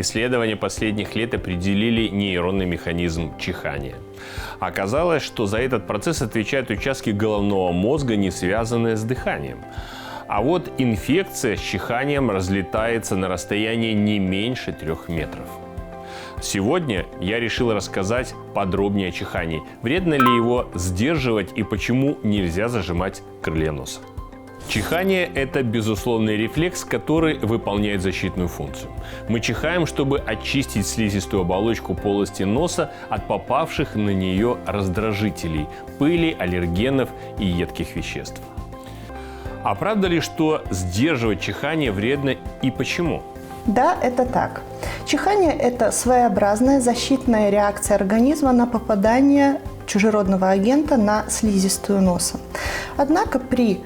Исследования последних лет определили нейронный механизм чихания. Оказалось, что за этот процесс отвечают участки головного мозга, не связанные с дыханием. А вот инфекция с чиханием разлетается на расстоянии не меньше 3 метров. Сегодня я решил рассказать подробнее о чихании. Вредно ли его сдерживать и почему нельзя зажимать крылья носа. Чихание – это безусловный рефлекс, который выполняет защитную функцию. Мы чихаем, чтобы очистить слизистую оболочку полости носа от попавших на нее раздражителей, пыли, аллергенов и едких веществ. А правда ли, что сдерживать чихание вредно и почему? Да, это так. Чихание – это своеобразная защитная реакция организма на попадание чужеродного агента на слизистую носа. Однако при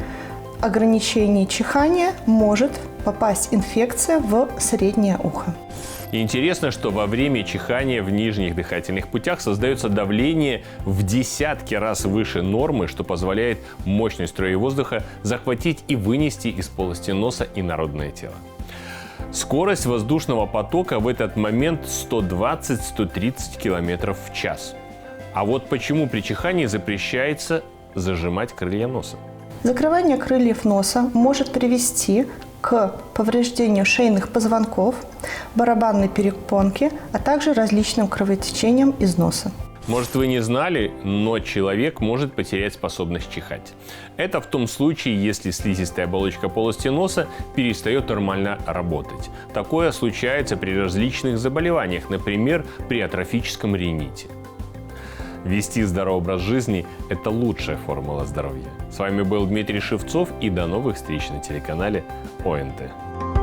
ограничении чихания может попасть инфекция в среднее ухо. Интересно, что во время чихания в нижних дыхательных путях создается давление в десятки раз выше нормы, что позволяет мощной струе воздуха захватить и вынести из полости носа инородное тело. Скорость воздушного потока в этот момент 120-130 км в час. А вот почему при чихании запрещается зажимать крылья носа? Закрывание крыльев носа может привести к повреждению шейных позвонков, барабанной перепонки, а также различным кровотечениям из носа. Может, вы не знали, но человек может потерять способность чихать. Это в том случае, если слизистая оболочка полости носа перестает нормально работать. Такое случается при различных заболеваниях, например, при атрофическом рините. Вести здоровый образ жизни – это лучшая формула здоровья. С вами был Дмитрий Шевцов, и до новых встреч на телеканале ОНТ.